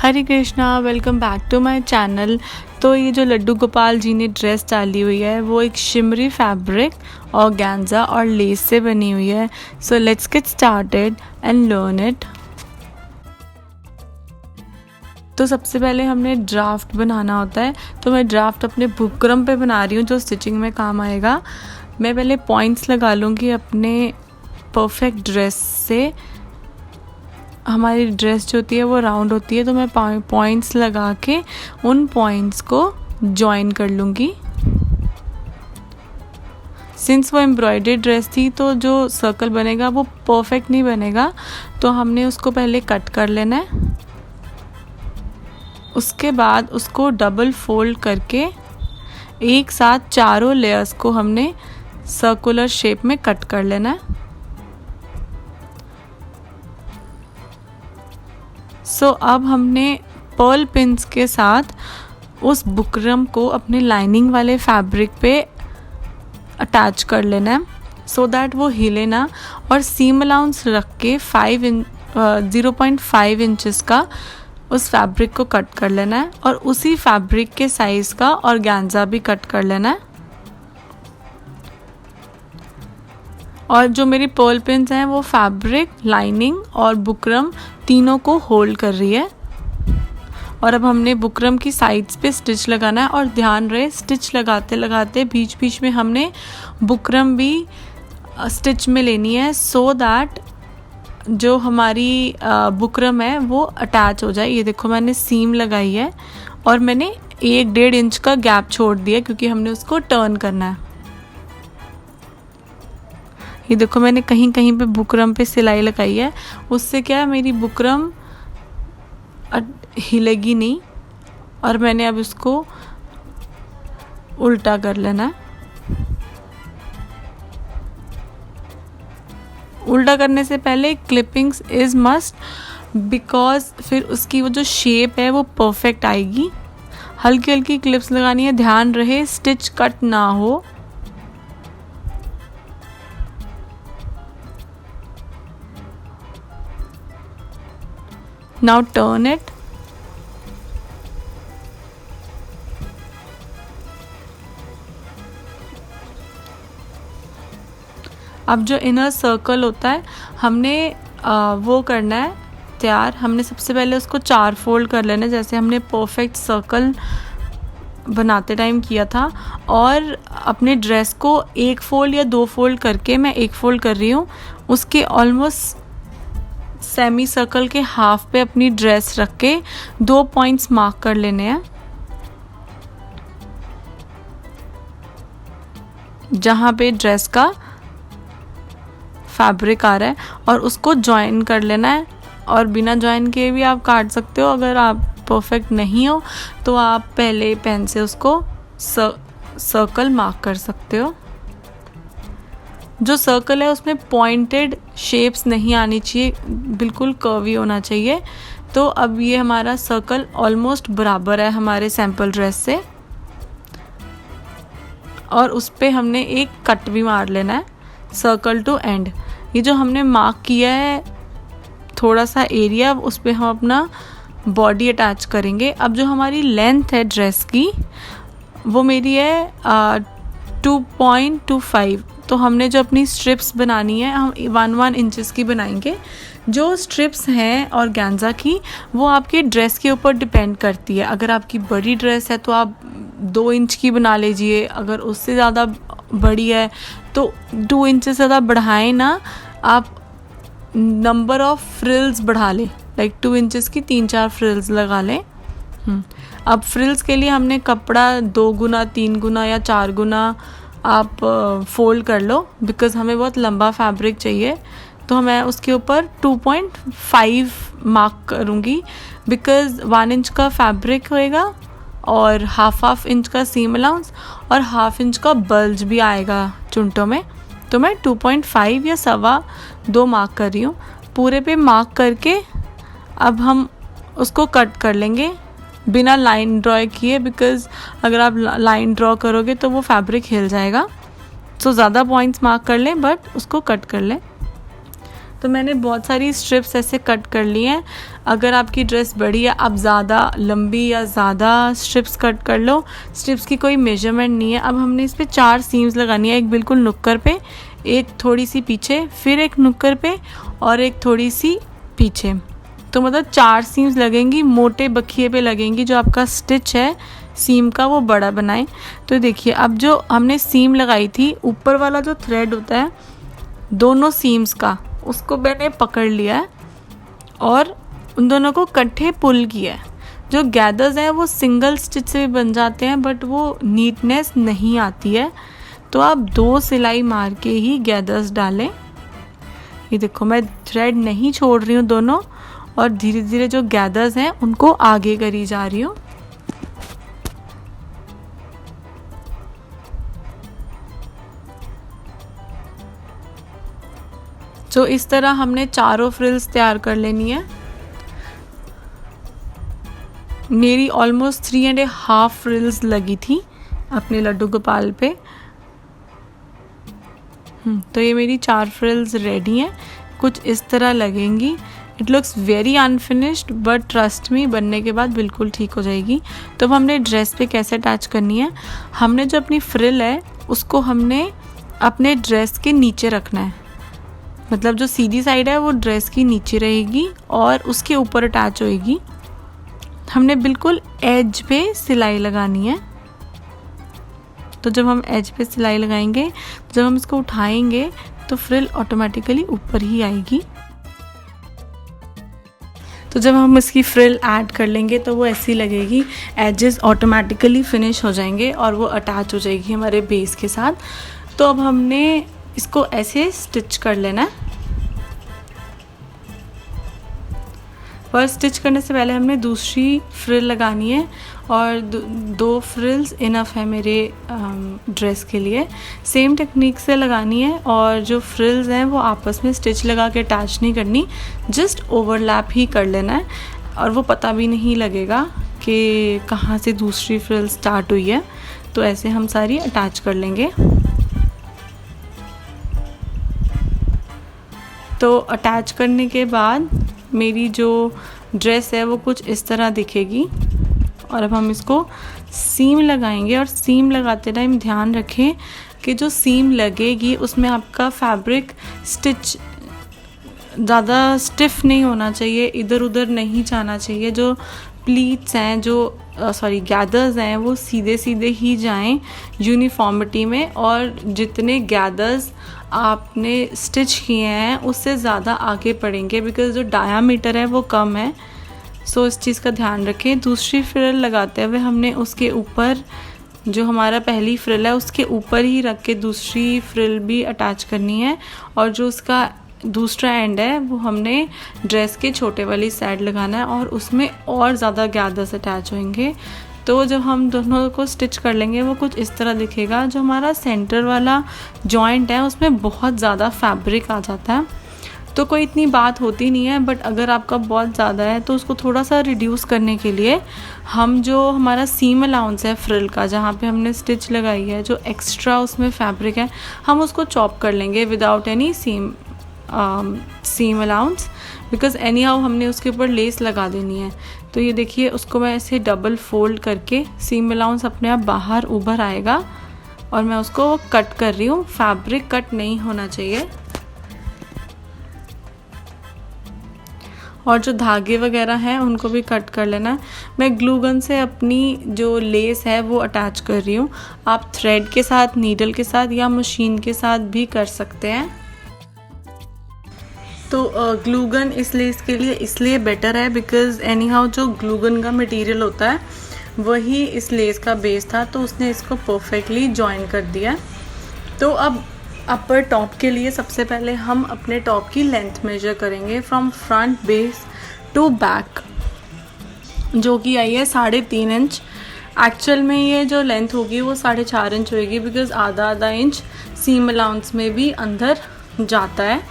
Hare Krishna, welcome back to my channel. तो ये जो लड्डू गोपाल जी ने ड्रेस डाली हुई है वो एक शिमरी फैब्रिक ऑर्गेन्जा और लेस से बनी हुई है। So let's get started and learn it. तो सबसे पहले हमने ड्राफ्ट बनाना होता है। तो मैं ड्राफ्ट अपने बुकरम पे बना रही हूँ जो स्टिचिंग में काम आएगा। मैं पहले पॉइंट्स लगा लूँगी अपने परफेक्ट ड्रेस से। हमारी ड्रेस जो होती है वो राउंड होती है, तो मैं पॉइंट्स लगा के उन पॉइंट्स को जॉइन कर लूँगी। सिंस वो एम्ब्रॉयडर्ड ड्रेस थी तो जो सर्कल बनेगा वो परफेक्ट नहीं बनेगा, तो हमने उसको पहले कट कर लेना है। उसके बाद उसको डबल फोल्ड करके एक साथ चारों लेयर्स को हमने सर्कुलर शेप में कट कर लेना है। अब हमने पर्ल पिन्स के साथ उस बुकरम को अपने लाइनिंग वाले फैब्रिक पे अटैच कर लेना है सो दैट वो हिले ना, और सीम अलाउंस रख के 0.5 इंचेस का उस फैब्रिक को कट कर लेना है, और उसी फैब्रिक के साइज़ का ऑर्गेन्जा भी कट कर लेना है। और जो मेरी पर्ल पिन्स हैं वो फैब्रिक, लाइनिंग और बुकरम तीनों को होल्ड कर रही है। और अब हमने बुकरम की साइड्स पे स्टिच लगाना है, और ध्यान रहे स्टिच लगाते लगाते बीच बीच में हमने बुकरम भी स्टिच में लेनी है सो दैट जो हमारी बुकरम है वो अटैच हो जाए। ये देखो मैंने सीम लगाई है और मैंने 1-1.5 इंच का गैप छोड़ दिया क्योंकि हमने उसको टर्न करना है। ये देखो मैंने कहीं कहीं पे बुकरम पे सिलाई लगाई है, उससे क्या है मेरी बुकरम हिलेगी नहीं। और मैंने अब इसको उल्टा कर लेना है। उल्टा करने से पहले क्लिपिंग्स इज मस्ट, बिकॉज फिर उसकी वो जो शेप है वो परफेक्ट आएगी। हल्की हल्की क्लिप्स लगानी है, ध्यान रहे स्टिच कट ना हो। Now turn it. अब जो इनर सर्कल होता है हमने वो करना है तैयार। हमने सबसे पहले उसको 4 फोल्ड कर लेना है, जैसे हमने परफेक्ट सर्कल बनाते टाइम किया था। और अपने ड्रेस को 1 फोल्ड या 2 फोल्ड करके, मैं 1 फोल्ड कर रही हूँ, उसके ऑलमोस्ट सेमी सर्कल के हाफ पे अपनी ड्रेस रख के 2 पॉइंट्स मार्क कर लेने हैं जहाँ पे ड्रेस का फैब्रिक आ रहा है, और उसको जॉइन कर लेना है। और बिना जॉइन के भी आप काट सकते हो। अगर आप परफेक्ट नहीं हो तो आप पहले पेन से उसको सर्कल मार्क कर सकते हो। जो सर्कल है उसमें पॉइंटेड शेप्स नहीं आनी चाहिए, बिल्कुल कर्वी होना चाहिए। तो अब ये हमारा सर्कल ऑलमोस्ट बराबर है हमारे सैम्पल ड्रेस से, और उस पे हमने एक कट भी मार लेना है सर्कल टू एंड। ये जो हमने मार्क किया है थोड़ा सा एरिया, उस पे हम अपना बॉडी अटैच करेंगे। अब जो हमारी लेंथ है ड्रेस की वो मेरी है 2.25। तो हमने जो अपनी स्ट्रिप्स बनानी है हम 1 इंचेस की बनाएंगे। जो स्ट्रिप्स हैं ऑर्गेन्जा की वो आपके ड्रेस के ऊपर डिपेंड करती है। अगर आपकी बड़ी ड्रेस है तो आप 2 इंच की बना लीजिए, अगर उससे ज़्यादा बड़ी है तो 2 इंच से ज़्यादा बढ़ाएं ना, आप नंबर ऑफ फ्रिल्स बढ़ा लें। लाइक 2 इंचेस की 3-4 फ्रिल्स लगा लें। अब फ्रिल्स के लिए हमने कपड़ा 2 गुना, 3 गुना या 4 गुना आप फोल्ड कर लो, बिकॉज़ हमें बहुत लंबा फैब्रिक चाहिए। तो मैं उसके ऊपर 2.5 मार्क करूँगी, बिकॉज़ 1 इंच का फैब्रिक होएगा और हाफ इंच का सीम अलाउंस और 1/2 इंच का बल्ज भी आएगा चुंटों में। तो मैं 2.5 या 2.25 मार्क कर रही हूँ। पूरे पे मार्क करके अब हम उसको कट कर लेंगे बिना लाइन ड्रॉ किए, बिकॉज़ अगर आप लाइन ड्रॉ करोगे तो वो फैब्रिक हिल जाएगा। सो ज़्यादा पॉइंट्स मार्क कर लें बट उसको कट कर लें। तो मैंने बहुत सारी स्ट्रिप्स ऐसे कट कर ली हैं। अगर आपकी ड्रेस बड़ी है, आप ज़्यादा लंबी या ज़्यादा स्ट्रिप्स कट कर लो, स्ट्रिप्स की कोई मेजरमेंट नहीं है। अब हमने इस पर 4 सीम्स लगानी है, एक बिल्कुल नुक्कर पे, एक थोड़ी सी पीछे, फिर एक नुक्कर पे और एक थोड़ी सी पीछे। तो मतलब 4 सीम्स लगेंगी, मोटे बखिए पे लगेंगी। जो आपका स्टिच है सीम का वो बड़ा बनाएं। तो देखिए अब जो हमने सीम लगाई थी, ऊपर वाला जो थ्रेड होता है दोनों सीम्स का, उसको मैंने पकड़ लिया है और उन दोनों को इकट्ठे पुल किया है। जो गैदर्स हैं वो सिंगल स्टिच से भी बन जाते हैं, बट वो नीटनेस नहीं आती है। तो आप 2 सिलाई मार के ही गैदर्स डालें। ये देखो मैं थ्रेड नहीं छोड़ रही हूँ दोनों, और धीरे धीरे जो गैदर्स हैं उनको आगे करी जा रही हूँ। तो इस तरह हमने चारों फ्रिल्स तैयार कर लेनी है। मेरी ऑलमोस्ट 3.5 फ्रिल्स लगी थी अपने लड्डू गोपाल पे। तो ये मेरी 4 फ्रिल्स रेडी हैं, कुछ इस तरह लगेंगी। It looks very unfinished but trust me, बनने के बाद बिल्कुल ठीक हो जाएगी। तो अब हमने ड्रेस पे कैसे अटैच करनी है, हमने जो अपनी फ्रिल है उसको हमने अपने ड्रेस के नीचे रखना है। मतलब जो सीधी साइड है वो ड्रेस की नीचे रहेगी और उसके ऊपर अटैच होएगी। हमने बिल्कुल एज पे सिलाई लगानी है। तो जब हम एज पे सिलाई लगाएंगे, जब हम इसको उठाएंगे तो फ्रिल ऑटोमेटिकली ऊपर ही आएगी। तो जब हम इसकी फ्रिल ऐड कर लेंगे तो वो ऐसी लगेगी, एजेस ऑटोमेटिकली फिनिश हो जाएंगे और वो अटैच हो जाएगी हमारे बेस के साथ। तो अब हमने इसको ऐसे स्टिच कर लेना है। पर स्टिच करने से पहले हमने दूसरी फ्रिल लगानी है, और 2 फ्रिल्स इनफ है मेरे ड्रेस के लिए। सेम टेक्निक से लगानी है, और जो फ्रिल्स हैं वो आपस में स्टिच लगा के अटैच नहीं करनी, जस्ट ओवरलैप ही कर लेना है, और वो पता भी नहीं लगेगा कि कहाँ से दूसरी फ्रिल स्टार्ट हुई है। तो ऐसे हम सारी अटैच कर लेंगे। तो अटैच करने के बाद मेरी जो ड्रेस है वो कुछ इस तरह दिखेगी। और अब हम इसको सीम लगाएंगे, और सीम लगाते टाइम ध्यान रखें कि जो सीम लगेगी उसमें आपका फैब्रिक स्टिच ज़्यादा स्टिफ नहीं होना चाहिए, इधर उधर नहीं जाना चाहिए। जो प्लीट्स हैं, जो गैदर्स हैं, वो सीधे सीधे ही जाएं यूनिफॉर्मिटी में, और जितने गैदर्स आपने स्टिच किए हैं उससे ज़्यादा आगे पड़ेंगे, बिकॉज जो डायामीटर है वो कम है। सो इस चीज़ का ध्यान रखें। दूसरी फ्रिल लगाते हुए हमने उसके ऊपर, जो हमारा पहली फ्रिल है उसके ऊपर ही रख के दूसरी फ्रिल भी अटैच करनी है, और जो उसका दूसरा एंड है वो हमने ड्रेस के छोटे वाली साइड लगाना है, और उसमें और ज़्यादा गैदर्स अटैच होंगे। तो जब हम दोनों को स्टिच कर लेंगे वो कुछ इस तरह दिखेगा। जो हमारा सेंटर वाला जॉइंट है उसमें बहुत ज़्यादा फैब्रिक आ जाता है, तो कोई इतनी बात होती नहीं है। बट अगर आपका बहुत ज़्यादा है तो उसको थोड़ा सा रिड्यूस करने के लिए हम, जो हमारा सीम अलाउंस है फ्रिल का, जहाँ पे हमने स्टिच लगाई है, जो एक्स्ट्रा उसमें फैब्रिक है, हम उसको चॉप कर लेंगे without any seam allowance, because any how हमने उसके ऊपर लेस लगा देनी है। तो ये देखिए, उसको मैं ऐसे डबल फोल्ड करके, सीम अलाउंस अपने आप बाहर उभर आएगा, और मैं उसको कट कर रही हूँ। फैब्रिक कट नहीं होना चाहिए। और जो धागे वगैरह हैं उनको भी कट कर लेना है। मैं ग्लू गन से अपनी जो लेस है वो अटैच कर रही हूँ। आप थ्रेड के साथ, नीडल के साथ या मशीन के साथ भी कर सकते हैं। तो ग्लू गन इस लेस के लिए इसलिए बेटर है बिकॉज एनी हाउ जो ग्लू गन का मटेरियल होता है वही इस लेस का बेस था, तो उसने इसको परफेक्टली जॉइन कर दिया। तो अब अपर टॉप के लिए सबसे पहले हम अपने टॉप की लेंथ मेजर करेंगे from front base to back, जो कि आई है 3.5 इंच। एक्चुअल में ये जो लेंथ होगी वो 4.5 इंच होगी, बिकॉज आधा इंच सीम अलाउंस में भी अंदर जाता है।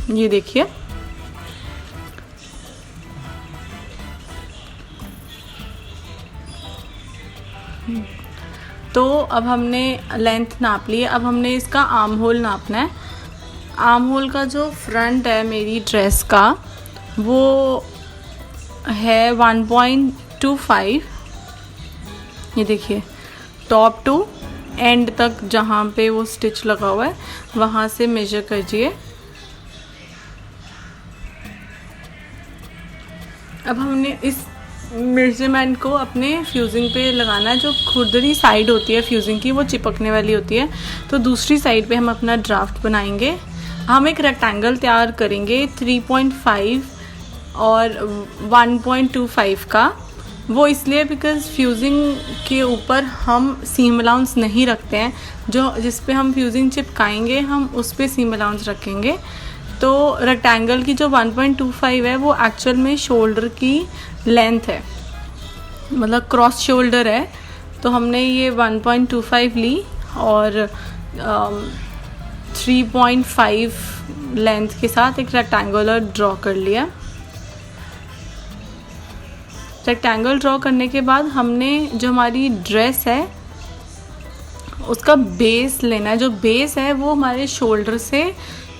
ये देखिए, तो अब हमने लेंथ नाप ली है। अब हमने इसका आर्म होल नापना है। आर्म होल का जो फ्रंट है मेरी ड्रेस का वो है 1.25। ये देखिए टॉप टू एंड तक जहाँ पे वो स्टिच लगा हुआ है वहाँ से मेजर करिए। अब हमने इस मेजरमेंट को अपने फ्यूजिंग पे लगाना है। जो खुरदरी साइड होती है फ्यूजिंग की वो चिपकने वाली होती है, तो दूसरी साइड पे हम अपना ड्राफ्ट बनाएंगे। हम एक रेक्टेंगल तैयार करेंगे 3.5 और 1.25 का। वो इसलिए बिकॉज़ फ्यूजिंग के ऊपर हम सीम अलाउंस नहीं रखते हैं, जो जिस पे हम फ्यूजिंग चिपकाएंगे हम उस पे सीम अलाउंस रखेंगे। तो रेक्टेंगल की जो 1.25 है वो एक्चुअल में शोल्डर की लेंथ है, मतलब क्रॉस शोल्डर है। तो हमने ये 1.25 ली और 3.5 लेंथ के साथ एक रेक्टेंगुलर ड्रॉ कर लिया। रेक्टेंगल ड्रॉ करने के बाद हमने जो हमारी ड्रेस है उसका बेस लेना है। जो बेस है वो हमारे शोल्डर से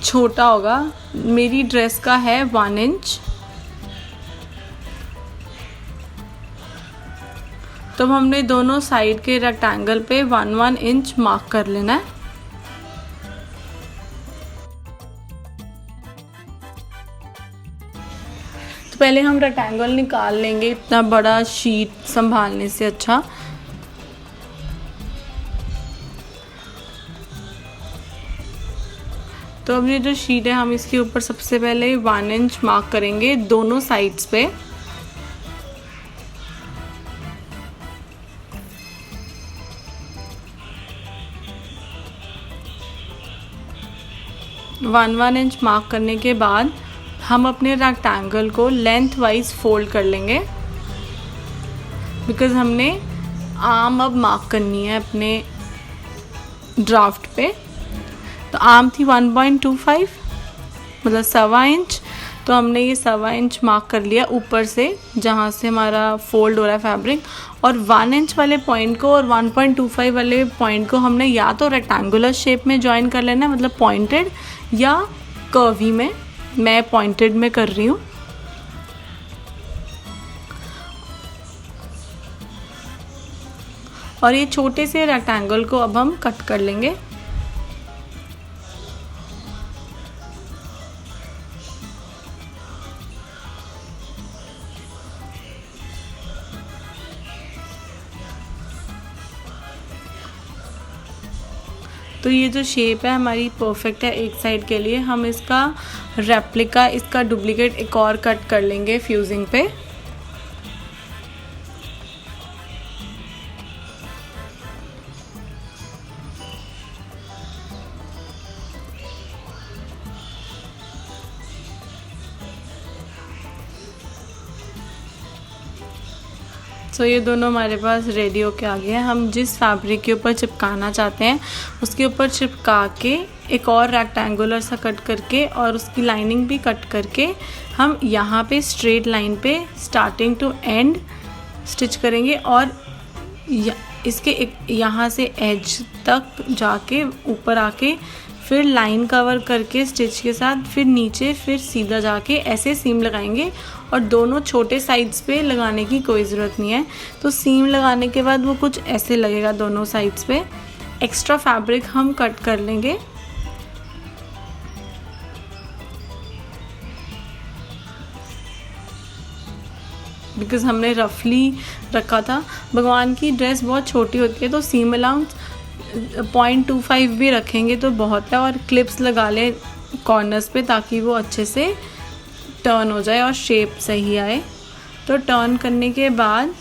छोटा होगा। मेरी ड्रेस का है 1 इंच। तो हमने दोनों साइड के रेक्टेंगल पे 1 इंच मार्क कर लेना है। तो पहले हम रेक्टेंगल निकाल लेंगे, इतना बड़ा शीट संभालने से अच्छा। तो अब ये जो शीट है हम इसके ऊपर सबसे पहले 1 इंच मार्क करेंगे दोनों साइड्स पे। वन इंच मार्क करने के बाद हम अपने रेक्टेंगल को लेंथ वाइज फोल्ड कर लेंगे, बिकॉज़ हमने आर्म अब मार्क करनी है अपने ड्राफ्ट पे। तो आर्म थी 1.25 मतलब 1.25 इंच। तो हमने ये 1.25 इंच मार्क कर लिया ऊपर से जहाँ से हमारा फोल्ड हो रहा है फैब्रिक। और 1 इंच वाले पॉइंट को और 1.25 वाले पॉइंट को हमने या तो रेक्टेंगुलर शेप में ज्वाइन कर लेना है, मतलब पॉइंटेड, या कर्वी में। मैं पॉइंटेड में कर रही हूँ। और ये छोटे से रेक्टेंगल को अब हम कट कर लेंगे। तो ये जो शेप है हमारी परफेक्ट है एक साइड के लिए। हम इसका रेप्लिका, इसका डुप्लीकेट एक और कट कर लेंगे फ्यूजिंग पे। तो ये दोनों हमारे पास रेडी होके आ गए हैं। हम जिस फैब्रिक के ऊपर चिपकाना चाहते हैं उसके ऊपर चिपका के एक और रेक्टेंगुलर सा कट करके और उसकी लाइनिंग भी कट करके हम यहाँ पे स्ट्रेट लाइन पे स्टार्टिंग टू एंड स्टिच करेंगे। और इसके यहाँ से एज तक जाके ऊपर आके फिर लाइन कवर करके स्टिच के साथ फिर नीचे फिर सीधा जाके ऐसे सीम लगाएंगे। और दोनों छोटे साइड्स पे लगाने की कोई ज़रूरत नहीं है। तो सीम लगाने के बाद वो कुछ ऐसे लगेगा दोनों साइड्स पे। एक्स्ट्रा फैब्रिक हम कट कर लेंगे। बिकॉज़ हमने रफली रखा था। भगवान की ड्रेस बहुत छोटी होती है तो सीम अलाउंस 0.25 भी रखेंगे तो बहुत है। और क्लिप्स लगा लें कॉर्नर्स पे ताकि वो अच्छे से टर्न हो जाए और शेप सही आए। तो टर्न करने के बाद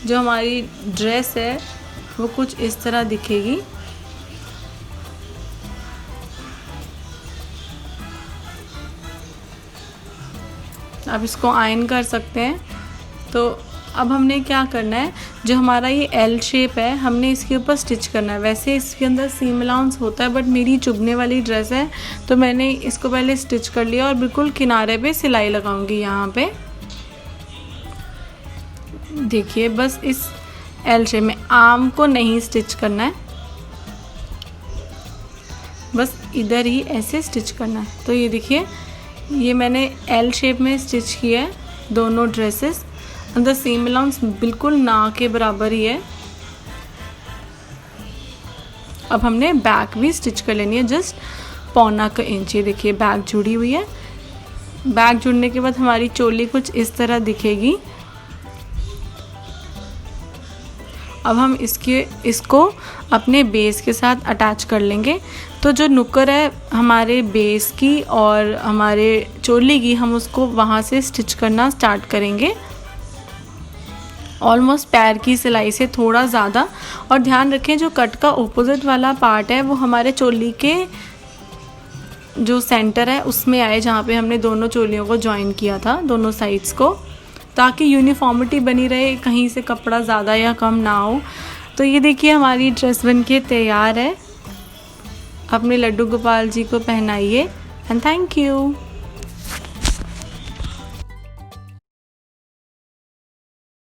जो हमारी ड्रेस है वो कुछ इस तरह दिखेगी। आप इसको आयरन कर सकते हैं। तो अब हमने क्या करना है, जो हमारा ये एल शेप है हमने इसके ऊपर स्टिच करना है। वैसे इसके अंदर सीम अलाउंस होता है बट मेरी चुभने वाली ड्रेस है तो मैंने इसको पहले स्टिच कर लिया और बिल्कुल किनारे पे सिलाई लगाऊंगी। यहाँ पे देखिए बस इस एल शेप में, आर्म को नहीं स्टिच करना है। बस इधर ही ऐसे स्टिच करना है। तो ये देखिए, ये मैंने एल शेप में स्टिच किया है दोनों ड्रेसेस, अंदर सेम अलाउंस बिल्कुल ना के बराबर ही है। अब हमने बैक भी स्टिच कर लेनी है, जस्ट 1.25 इंच। ये देखिए बैक जुड़ी हुई है। बैक जुड़ने के बाद हमारी चोली कुछ इस तरह दिखेगी। अब हम इसको अपने बेस के साथ अटैच कर लेंगे। तो जो नुक्कर है हमारे बेस की और हमारे चोली की, हम उसको वहाँ से स्टिच करना स्टार्ट करेंगे, ऑलमोस्ट पैर की सिलाई से थोड़ा ज़्यादा। और ध्यान रखें जो कट का ऑपोजिट वाला पार्ट है वो हमारे चोली के जो सेंटर है उसमें आए, जहाँ पे हमने दोनों चोलियों को जॉइन किया था, दोनों साइड्स को, ताकि यूनिफॉर्मिटी बनी रहे, कहीं से कपड़ा ज़्यादा या कम ना हो। तो ये देखिए हमारी ड्रेस बनके तैयार है। अपने लड्डू गोपाल जी को पहनाइए एंड थैंक यू।